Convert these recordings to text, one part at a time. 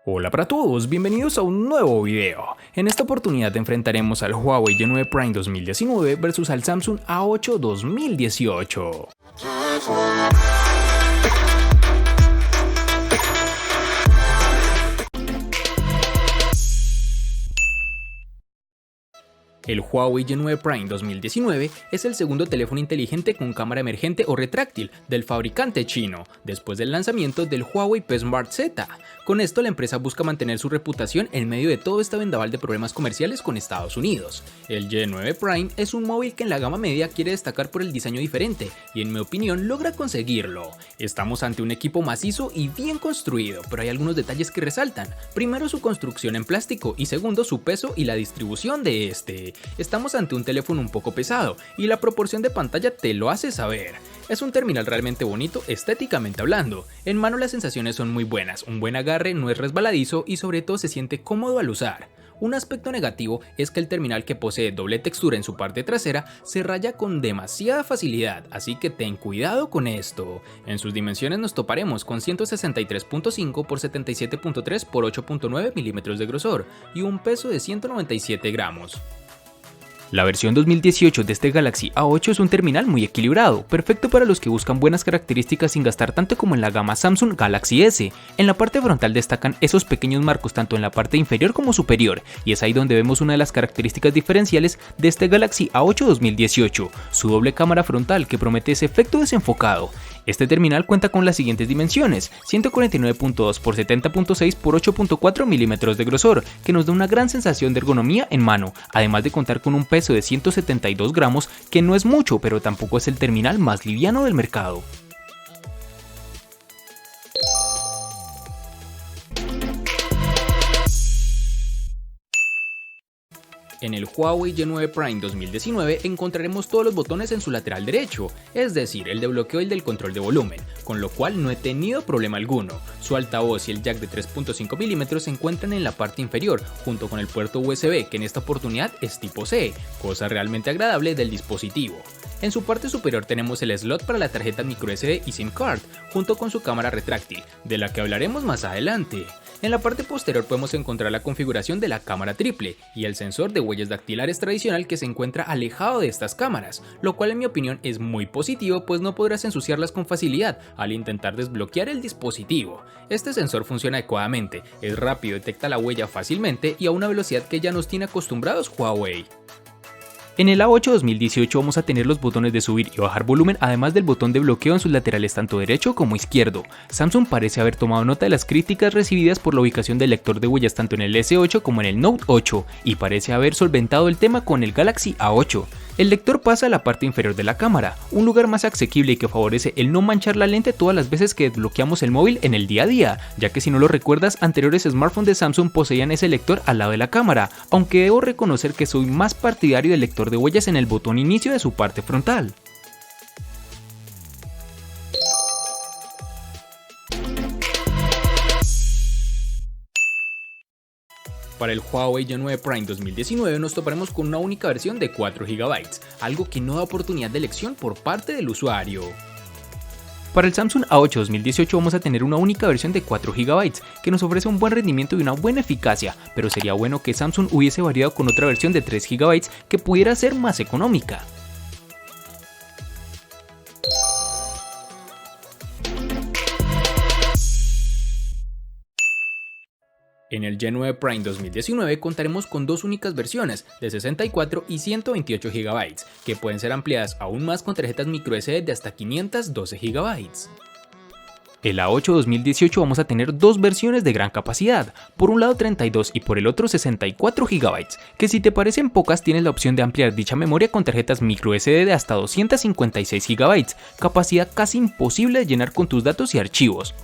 Hola para todos, bienvenidos a un nuevo video. En esta oportunidad enfrentaremos al Huawei Y9 Prime 2019 versus al Samsung A8 2018. El Huawei Y9 Prime 2019 es el segundo teléfono inteligente con cámara emergente o retráctil del fabricante chino, después del lanzamiento del Huawei P Smart Z. Con esto la empresa busca mantener su reputación en medio de todo este vendaval de problemas comerciales con Estados Unidos. El Y9 Prime es un móvil que en la gama media quiere destacar por el diseño diferente y en mi opinión logra conseguirlo. Estamos ante un equipo macizo y bien construido, pero hay algunos detalles que resaltan. Primero, su construcción en plástico y segundo, su peso y la distribución de este. Estamos ante un teléfono un poco pesado y la proporción de pantalla te lo hace saber. Es un terminal realmente bonito estéticamente hablando. En mano las sensaciones son muy buenas, un buen agarre, no es resbaladizo y sobre todo se siente cómodo al usar. Un aspecto negativo es que el terminal, que posee doble textura en su parte trasera, se raya con demasiada facilidad, así que ten cuidado con esto. En sus dimensiones nos toparemos con 163.5 x 77.3 x 8.9 milímetros de grosor y un peso de 197 gramos. La versión 2018 de este Galaxy A8 es un terminal muy equilibrado, perfecto para los que buscan buenas características sin gastar tanto como en la gama Samsung Galaxy S. En la parte frontal destacan esos pequeños marcos tanto en la parte inferior como superior, y es ahí donde vemos una de las características diferenciales de este Galaxy A8 2018, su doble cámara frontal que promete ese efecto desenfocado. Este terminal cuenta con las siguientes dimensiones: 149.2 x 70.6 x 8.4 milímetros de grosor, que nos da una gran sensación de ergonomía en mano, además de contar con un peso de 172 gramos, que no es mucho, pero tampoco es el terminal más liviano del mercado. En el Huawei Y9 Prime 2019 encontraremos todos los botones en su lateral derecho, es decir, el de bloqueo y el del control de volumen, con lo cual no he tenido problema alguno. Su altavoz y el jack de 3.5 mm se encuentran en la parte inferior, junto con el puerto USB, que en esta oportunidad es tipo C, cosa realmente agradable del dispositivo. En su parte superior tenemos el slot para la tarjeta microSD y SIM card, junto con su cámara retráctil, de la que hablaremos más adelante. En la parte posterior podemos encontrar la configuración de la cámara triple y el sensor de huellas dactilares tradicional, que se encuentra alejado de estas cámaras, lo cual en mi opinión es muy positivo, pues no podrás ensuciarlas con facilidad al intentar desbloquear el dispositivo. Este sensor funciona adecuadamente, es rápido, detecta la huella fácilmente y a una velocidad que ya nos tiene acostumbrados Huawei. En el A8 2018 vamos a tener los botones de subir y bajar volumen, además del botón de bloqueo en sus laterales tanto derecho como izquierdo. Samsung parece haber tomado nota de las críticas recibidas por la ubicación del lector de huellas tanto en el S8 como en el Note 8 y parece haber solventado el tema con el Galaxy A8. El lector pasa a la parte inferior de la cámara, un lugar más asequible y que favorece el no manchar la lente todas las veces que desbloqueamos el móvil en el día a día, ya que si no lo recuerdas, anteriores smartphones de Samsung poseían ese lector al lado de la cámara, aunque debo reconocer que soy más partidario del lector de huellas en el botón inicio de su parte frontal. Para el Huawei Y9 Prime 2019 nos toparemos con una única versión de 4 GB, algo que no da oportunidad de elección por parte del usuario. Para el Samsung A8 2018 vamos a tener una única versión de 4 GB, que nos ofrece un buen rendimiento y una buena eficacia, pero sería bueno que Samsung hubiese variado con otra versión de 3 GB que pudiera ser más económica. En el Y9 Prime 2019 contaremos con dos únicas versiones de 64 y 128 GB, que pueden ser ampliadas aún más con tarjetas microSD de hasta 512 GB. El A8 2018 vamos a tener dos versiones de gran capacidad, por un lado 32 y por el otro 64 GB, que si te parecen pocas tienes la opción de ampliar dicha memoria con tarjetas microSD de hasta 256 GB, capacidad casi imposible de llenar con tus datos y archivos.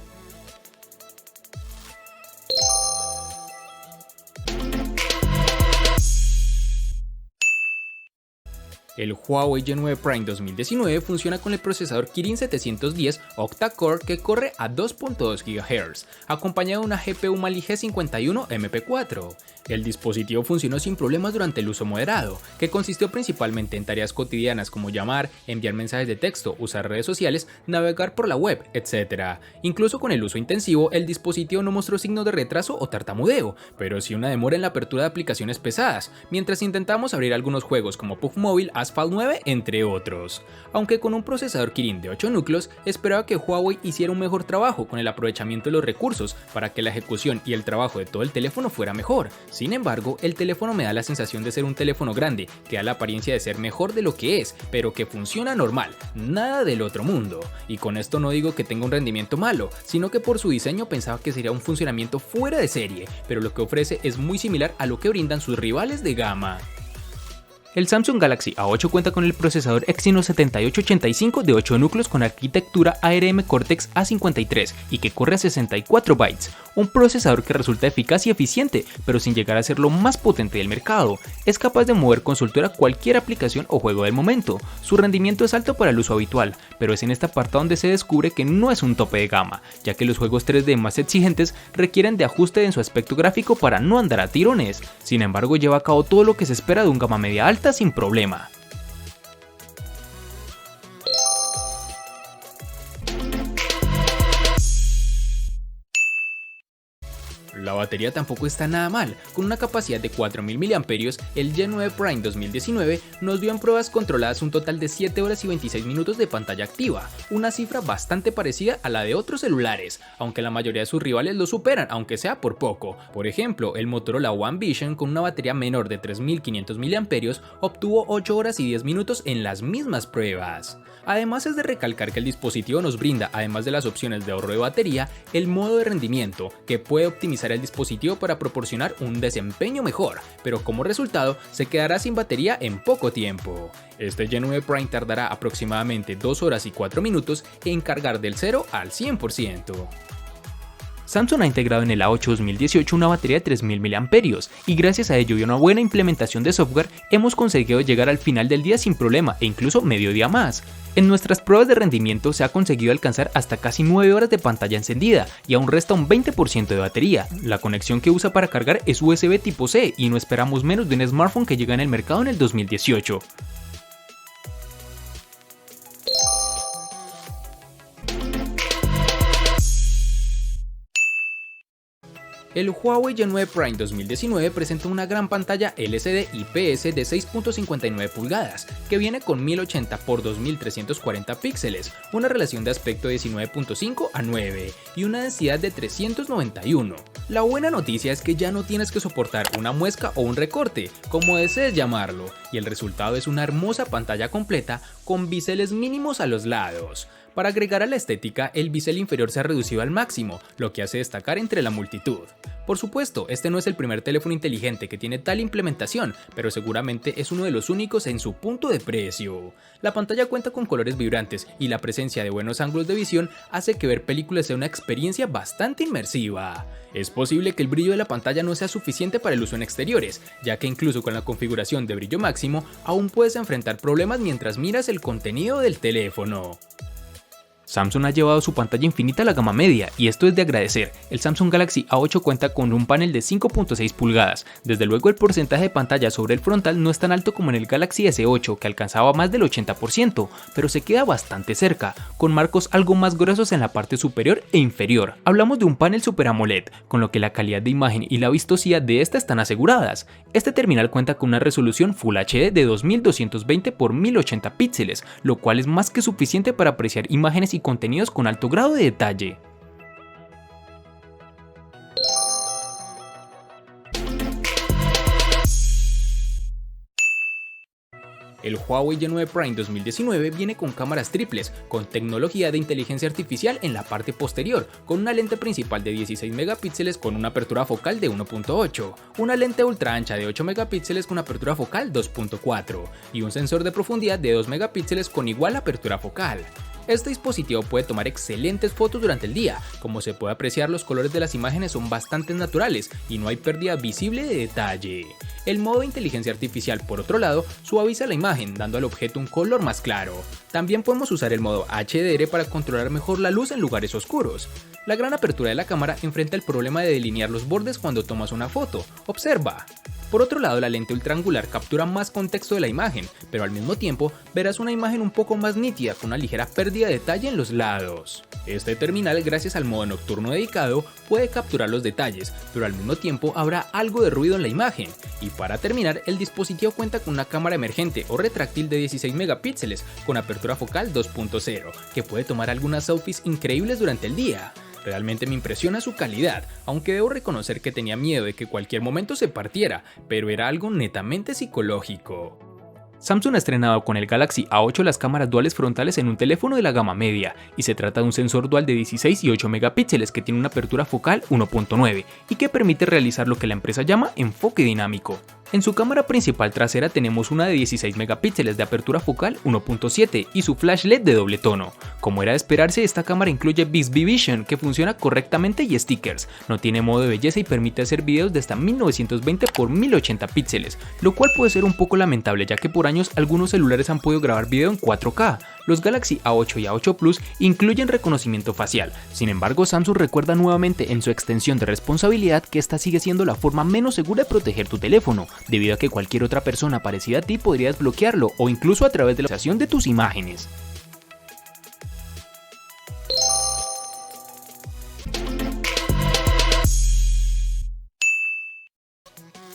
El Huawei G9 Prime 2019 funciona con el procesador Kirin 710 octa-core que corre a 2.2 GHz, acompañado de una GPU Mali G51 MP4. El dispositivo funcionó sin problemas durante el uso moderado, que consistió principalmente en tareas cotidianas como llamar, enviar mensajes de texto, usar redes sociales, navegar por la web, etc. Incluso con el uso intensivo, el dispositivo no mostró signos de retraso o tartamudeo, pero sí una demora en la apertura de aplicaciones pesadas, mientras intentamos abrir algunos juegos como PUBG Mobile, Asphalt 9, entre otros. Aunque con un procesador Kirin de 8 núcleos, esperaba que Huawei hiciera un mejor trabajo con el aprovechamiento de los recursos para que la ejecución y el trabajo de todo el teléfono fuera mejor. Sin embargo, el teléfono me da la sensación de ser un teléfono grande, que da la apariencia de ser mejor de lo que es, pero que funciona normal, nada del otro mundo. Y con esto no digo que tenga un rendimiento malo, sino que por su diseño pensaba que sería un funcionamiento fuera de serie, pero lo que ofrece es muy similar a lo que brindan sus rivales de gama. El Samsung Galaxy A8 cuenta con el procesador Exynos 7885 de 8 núcleos con arquitectura ARM Cortex A53 y que corre a 64 bytes, un procesador que resulta eficaz y eficiente, pero sin llegar a ser lo más potente del mercado. Es capaz de mover con soltura cualquier aplicación o juego del momento. Su rendimiento es alto para el uso habitual, pero es en esta parte donde se descubre que no es un tope de gama, ya que los juegos 3D más exigentes requieren de ajuste en su aspecto gráfico para no andar a tirones. Sin embargo, lleva a cabo todo lo que se espera de un gama media alta sin problema. La batería tampoco está nada mal, con una capacidad de 4000 mAh, el G9 Prime 2019 nos dio en pruebas controladas un total de 7 horas y 26 minutos de pantalla activa, una cifra bastante parecida a la de otros celulares, aunque la mayoría de sus rivales lo superan, aunque sea por poco. Por ejemplo, el Motorola One Vision con una batería menor de 3500 mAh obtuvo 8 horas y 10 minutos en las mismas pruebas. Además es de recalcar que el dispositivo nos brinda, además de las opciones de ahorro de batería, el modo de rendimiento, que puede optimizar el dispositivo para proporcionar un desempeño mejor, pero como resultado se quedará sin batería en poco tiempo. Este G9 Prime tardará aproximadamente 2 horas y 4 minutos en cargar del 0 al 100%. Samsung ha integrado en el A8 2018 una batería de 3000 mAh y gracias a ello y a una buena implementación de software hemos conseguido llegar al final del día sin problema e incluso medio día más. En nuestras pruebas de rendimiento se ha conseguido alcanzar hasta casi 9 horas de pantalla encendida y aún resta un 20% de batería. La conexión que usa para cargar es USB tipo C y no esperamos menos de un smartphone que llega en el mercado en el 2018. El Huawei G9 Prime 2019 presenta una gran pantalla LCD IPS de 6.59 pulgadas, que viene con 1080 x 2340 píxeles, una relación de aspecto de 19.5 a 9 y una densidad de 391. La buena noticia es que ya no tienes que soportar una muesca o un recorte, como desees llamarlo, y el resultado es una hermosa pantalla completa con biseles mínimos a los lados. Para agregar a la estética, el bisel inferior se ha reducido al máximo, lo que hace destacar entre la multitud. Por supuesto, este no es el primer teléfono inteligente que tiene tal implementación, pero seguramente es uno de los únicos en su punto de precio. La pantalla cuenta con colores vibrantes y la presencia de buenos ángulos de visión hace que ver películas sea una experiencia bastante inmersiva. Es posible que el brillo de la pantalla no sea suficiente para el uso en exteriores, ya que incluso con la configuración de brillo máximo, aún puedes enfrentar problemas mientras miras el contenido del teléfono. Samsung ha llevado su pantalla infinita a la gama media y esto es de agradecer. El Samsung Galaxy A8 cuenta con un panel de 5.6 pulgadas. Desde luego el porcentaje de pantalla sobre el frontal no es tan alto como en el Galaxy S8 que alcanzaba más del 80%, pero se queda bastante cerca, con marcos algo más gruesos en la parte superior e inferior. Hablamos de un panel Super AMOLED, con lo que la calidad de imagen y la vistosidad de esta están aseguradas. Este terminal cuenta con una resolución Full HD de 2220 x 1080 píxeles, lo cual es más que suficiente para apreciar imágenes y contenidos con alto grado de detalle. El Huawei G9 Prime 2019 viene con cámaras triples, con tecnología de inteligencia artificial en la parte posterior, con una lente principal de 16 megapíxeles con una apertura focal de 1.8, una lente ultra ancha de 8 megapíxeles con apertura focal 2.4 y un sensor de profundidad de 2 megapíxeles con igual apertura focal. Este dispositivo puede tomar excelentes fotos durante el día, como se puede apreciar los colores de las imágenes son bastante naturales y no hay pérdida visible de detalle. El modo de inteligencia artificial, por otro lado, suaviza la imagen, dando al objeto un color más claro. También podemos usar el modo HDR para controlar mejor la luz en lugares oscuros. La gran apertura de la cámara enfrenta el problema de delinear los bordes cuando tomas una foto. Observa. Por otro lado, la lente ultraangular captura más contexto de la imagen, pero al mismo tiempo verás una imagen un poco más nítida con una ligera pérdida de detalle en los lados. Este terminal, gracias al modo nocturno dedicado, puede capturar los detalles, pero al mismo tiempo habrá algo de ruido en la imagen. Y para terminar, el dispositivo cuenta con una cámara emergente o retráctil de 16 megapíxeles con apertura focal 2.0, que puede tomar algunas selfies increíbles durante el día. Realmente me impresiona su calidad, aunque debo reconocer que tenía miedo de que cualquier momento se partiera, pero era algo netamente psicológico. Samsung ha estrenado con el Galaxy A8 las cámaras duales frontales en un teléfono de la gama media, y se trata de un sensor dual de 16 y 8 megapíxeles que tiene una apertura focal 1.9 y que permite realizar lo que la empresa llama enfoque dinámico. En su cámara principal trasera tenemos una de 16 megapíxeles de apertura focal 1.7 y su flash LED de doble tono. Como era de esperarse, esta cámara incluye Bixby Vision, que funciona correctamente, y stickers. No tiene modo de belleza y permite hacer videos de hasta 1920 x 1080 píxeles, lo cual puede ser un poco lamentable, ya que por años algunos celulares han podido grabar video en 4K. Los Galaxy A8 y A8 Plus incluyen reconocimiento facial. Sin embargo, Samsung recuerda nuevamente en su extensión de responsabilidad que esta sigue siendo la forma menos segura de proteger tu teléfono, debido a que cualquier otra persona parecida a ti podría desbloquearlo o incluso a través de la utilización de tus imágenes.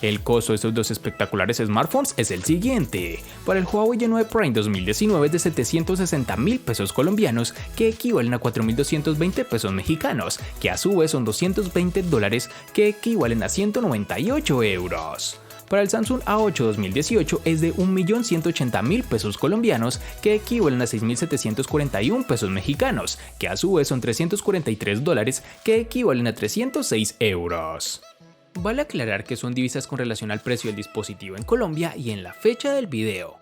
El costo de estos dos espectaculares smartphones es el siguiente. Para el Huawei Y9 Prime 2019 es de 760.000 pesos colombianos, que equivalen a 4.220 pesos mexicanos, que a su vez son $220, que equivalen a 198 euros. Para el Samsung A8 2018 es de 1.180.000 pesos colombianos, que equivalen a 6.741 pesos mexicanos, que a su vez son $343, que equivalen a 306 euros. Vale aclarar que son divisas con relación al precio del dispositivo en Colombia y en la fecha del video.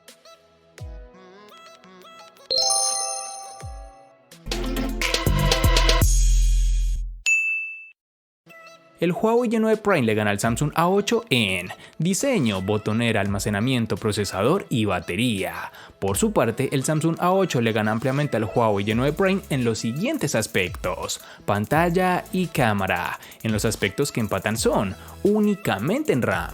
El Huawei Y9 Prime le gana al Samsung A8 en diseño, botonera, almacenamiento, procesador y batería. Por su parte, el Samsung A8 le gana ampliamente al Huawei Y9 Prime en los siguientes aspectos: pantalla y cámara. En los aspectos que empatan son únicamente en RAM.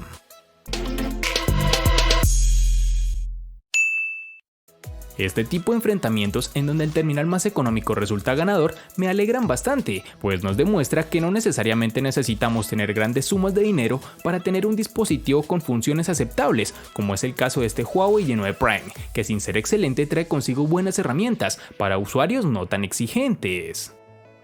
Este tipo de enfrentamientos, en donde el terminal más económico resulta ganador, me alegran bastante, pues nos demuestra que no necesariamente necesitamos tener grandes sumas de dinero para tener un dispositivo con funciones aceptables, como es el caso de este Huawei Y9 Prime, que sin ser excelente trae consigo buenas herramientas para usuarios no tan exigentes.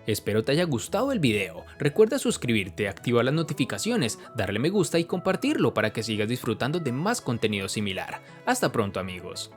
Espero te haya gustado el video. Recuerda suscribirte, activar las notificaciones, darle me gusta y compartirlo para que sigas disfrutando de más contenido similar. Hasta pronto, amigos.